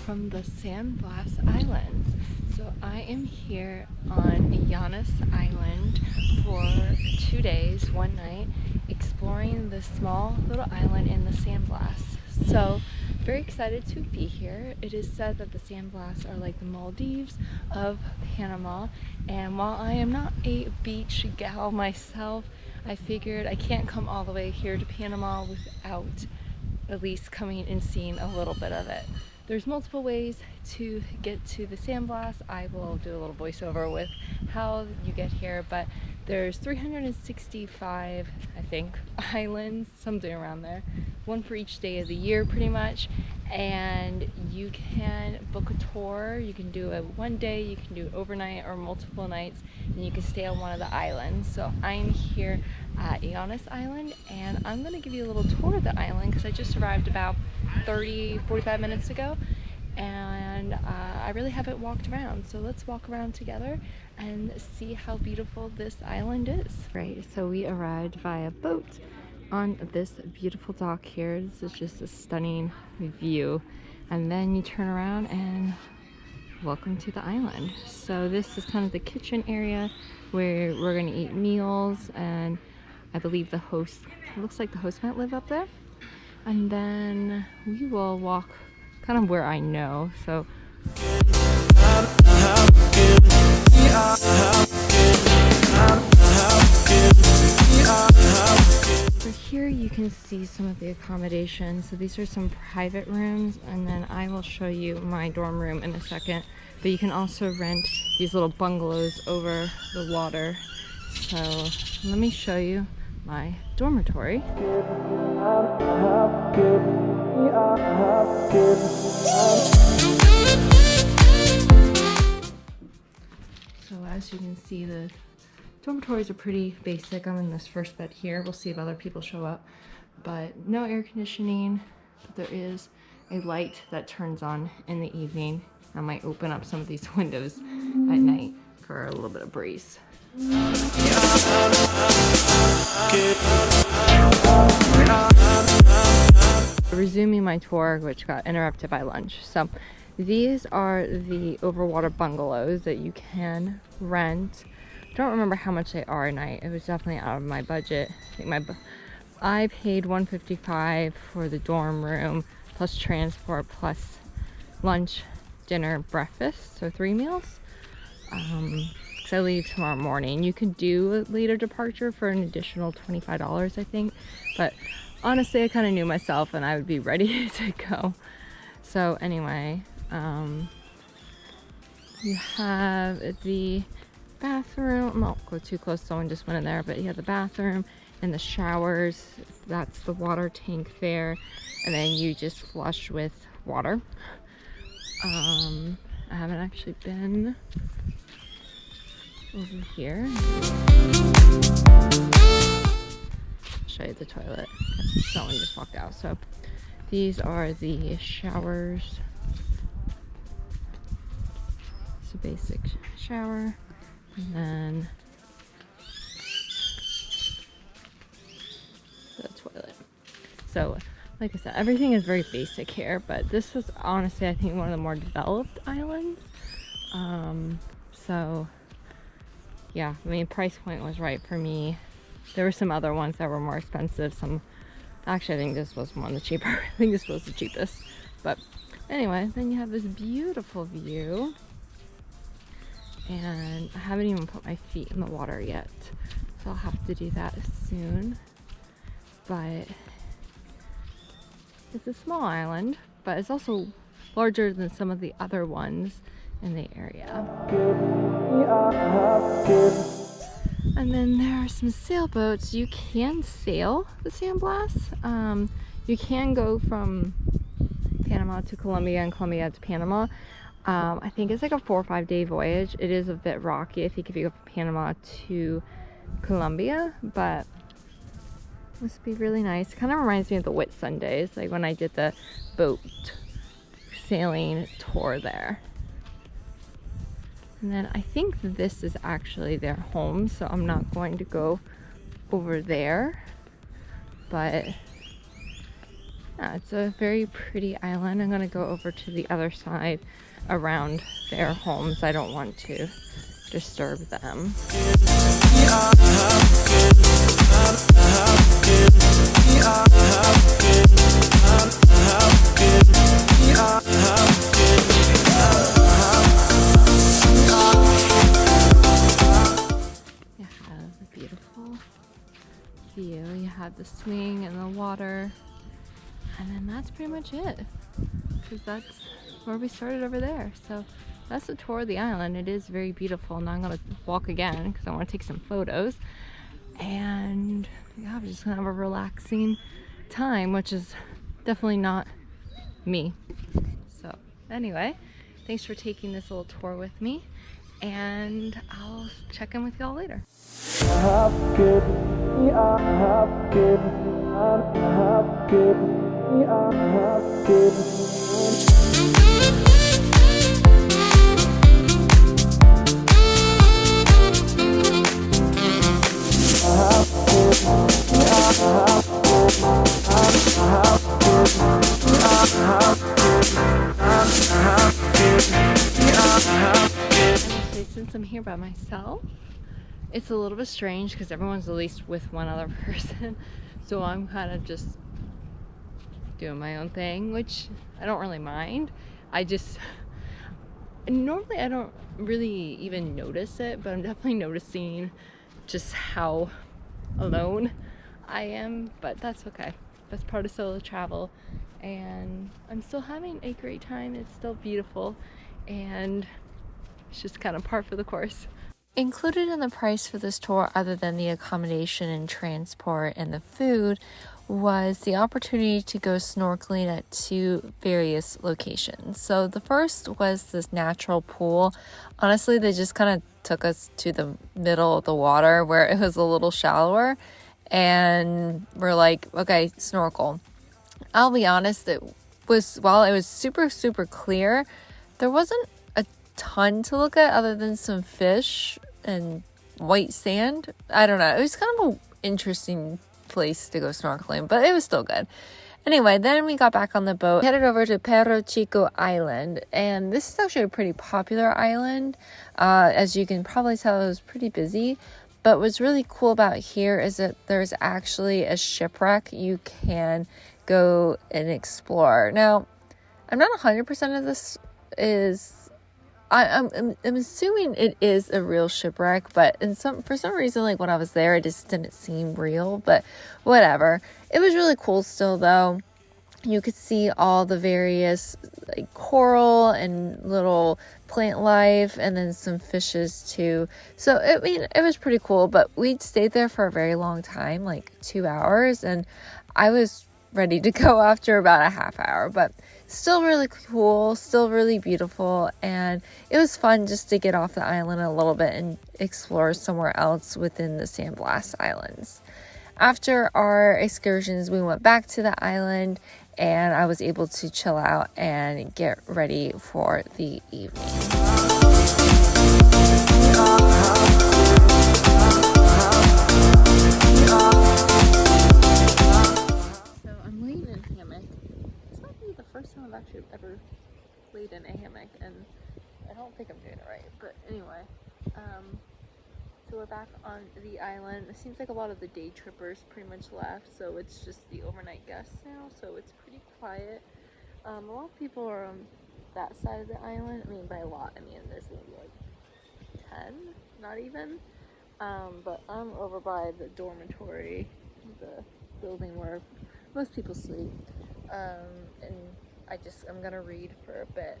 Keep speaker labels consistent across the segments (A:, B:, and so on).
A: From the San Blas Islands. So I am here on Yanis Island for 2 days, 1 night, exploring this small little island in the San Blas. So very excited to be here. It is said that the San Blas are like the Maldives of Panama, and while I am not a beach gal myself, I figured I can't come all the way here to Panama without at least coming and seeing a little bit of it. There's multiple ways to get to the San Blas. I will do a little voiceover with how you get here, but there's 365, I think, islands, something around there. One for each day of the year, pretty much. And you can book a tour. You can do a 1 day, you can do overnight or multiple nights, and you can stay on one of the islands. So I'm here at Yanis Island, and I'm gonna give you a little tour of the island because I just arrived about 45 minutes ago, and I really haven't walked around. So let's walk around together and see how beautiful this island is. Right, so we arrived via boat on this beautiful dock here. This is just a stunning view, and then you turn around and welcome to the island. So this is kind of the kitchen area where we're going to eat meals, and I believe the host, it looks like the host might live up there. And then we will walk kind of where I know. So here you can see some of the accommodations. So these are some private rooms, and then I will show you my dorm room in a second. But you can also rent these little bungalows over the water. So let me show you my dormitory. So as you can see, the dormitories are pretty basic. I'm in this first bed here. We'll see if other people show up, but no air conditioning. There is a light that turns on in the evening. I might open up some of these windows at night for a little bit of breeze. Resuming my tour, which got interrupted by lunch. So these are the overwater bungalows that you can rent. I don't remember how much they are a night. It was definitely out of my budget. I think I paid $155 for the dorm room, plus transport, plus lunch, dinner, breakfast, so 3 meals. Because I leave tomorrow morning. You could do a later departure for an additional $25, I think. But honestly, I kind of knew myself and I would be ready to go. So anyway, you have the bathroom. I won't go too close, someone just went in there, but you have the bathroom and the showers. That's the water tank there, and then you just flush with water. I haven't actually been over here. I'll show you the toilet. Someone just walked out. So these are the showers. It's a basic shower. And then the toilet. So like I said, everything is very basic here, but this was honestly, I think, one of the more developed islands. So yeah, I mean, price point was right for me. There were some other ones that were more expensive. Actually, I think this was one of the cheaper. I think this was the cheapest. But anyway, then you have this beautiful view. And I haven't even put my feet in the water yet, so I'll have to do that soon. But it's a small island, but it's also larger than some of the other ones. in the area. And then there are some sailboats. You can sail the San Blas. You can go from Panama to Colombia and Colombia to Panama. I think it's like a 4 or 5 day voyage. It is a bit rocky, I think, if you go from Panama to Colombia, but this would be really nice. Kind of reminds me of the Whitsundays, like when I did the boat sailing tour there. And then I think this is actually their home, so I'm not going to go over there, but yeah, it's a very pretty island. I'm gonna go over to the other side around their homes. I don't want to disturb them. You have a beautiful view. You have the swing and the water. And then that's pretty much it, because that's where we started over there. So that's a tour of the island. It is very beautiful. Now I'm gonna walk again because I want to take some photos. And yeah, I'm just gonna have a relaxing time, which is definitely not me. So anyway, thanks for taking this little tour with me, and I'll check in with y'all later. Since I'm here by myself, it's a little bit strange because everyone's at least with one other person, so I'm kind of just doing my own thing, which I don't really mind. Normally I don't really even notice it, but I'm definitely noticing just how alone I am, but that's okay. That's part of solo travel, and I'm still having a great time. It's still beautiful, and it's just kind of par for the course. Included in the price for this tour, other than the accommodation and transport and the food, was the opportunity to go snorkeling at 2 various locations. So the first was this natural pool. Honestly, they just kind of took us to the middle of the water where it was a little shallower, and we're like, okay, snorkel. I'll be honest, while it was super, super clear, there wasn't a ton to look at other than some fish and white sand. I don't know. It was kind of an interesting place to go snorkeling, but it was still good. Anyway, then we got back on the boat, headed over to Perro Chico Island, and this is actually a pretty popular island. As you can probably tell, it was pretty busy, but what's really cool about here is that there's actually a shipwreck you can go and explore. Now, I'm not 100% of this is I'm assuming it is a real shipwreck, but for some reason, like when I was there, it just didn't seem real, but whatever. It was really cool still, though. You could see all the various like coral and little plant life, and then some fishes too. So it was pretty cool, but we stayed there for a very long time, like 2 hours, and I was ready to go after about a half hour, but still really cool, still really beautiful, and it was fun just to get off the island a little bit and explore somewhere else within the San Blas Islands. After our excursions, we went back to the island, and I was able to chill out and get ready for the evening. So I'm laying in a hammock. This might be the first time I've actually ever laid in a hammock, and I don't think I'm doing it right, but anyway. So we're back on the island. It seems like a lot of the day trippers pretty much left, so it's just the overnight guests now, so it's pretty quiet. A lot of people are on that side of the island. I mean, by a lot, I mean there's maybe like 10, not even. But I'm over by the dormitory, the building where most people sleep. And I'm gonna read for a bit.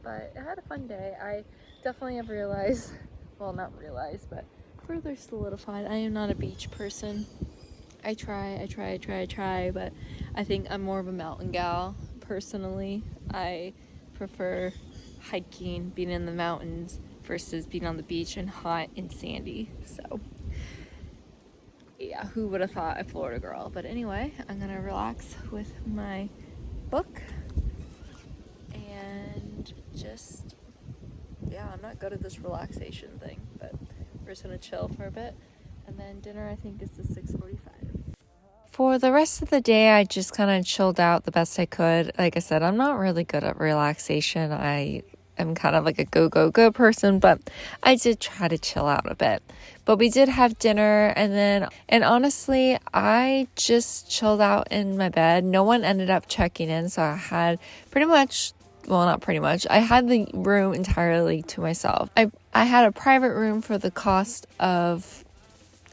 A: but I had a fun day. I definitely have realized, well, not realized, but further solidified, I am not a beach person. I try, but I think I'm more of a mountain gal personally. I prefer hiking, being in the mountains versus being on the beach and hot and sandy. So yeah, who would have thought a Florida girl? But anyway, I'm gonna relax with my book and just, yeah, I'm not good at this relaxation thing, but we're just gonna chill for a bit, and then dinner I think is at 6:45. For the rest of the day, I just kind of chilled out the best I could. Like I said, I'm not really good at relaxation. I am kind of like a go person, but I did try to chill out a bit. But we did have dinner, and honestly, I just chilled out in my bed. No one ended up checking in, so I had pretty much, well, not pretty much, I had the room entirely to myself. I had a private room for the cost of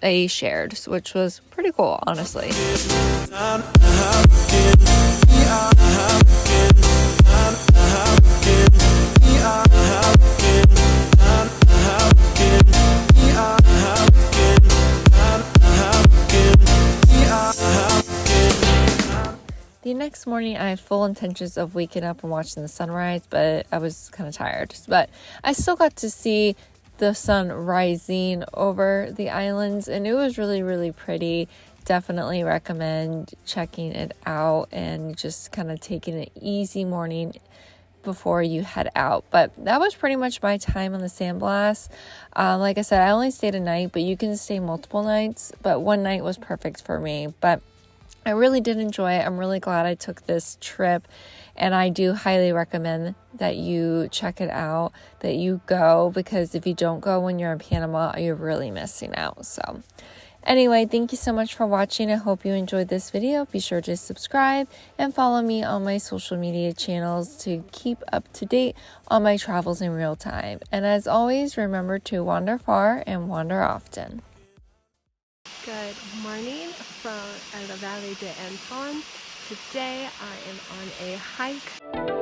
A: a shared, which was pretty cool, honestly. The next morning, I had full intentions of waking up and watching the sunrise, but I was kind of tired. But I still got to see the sun rising over the islands, and it was really, really pretty. Definitely recommend checking it out and just kind of taking an easy morning before you head out. But that was pretty much my time on the San Blas. Like I said, I only stayed a night, but you can stay multiple nights, but one night was perfect for me. But I really did enjoy it. I'm really glad I took this trip, and I do highly recommend that you check it out, that you go, because if you don't go when you're in Panama, you're really missing out. So anyway, thank you so much for watching. I hope you enjoyed this video. Be sure to subscribe and follow me on my social media channels to keep up to date on my travels in real time. And as always, remember to wander far and wander often.
B: Good morning from the Valley de Anton. Today I am on a hike.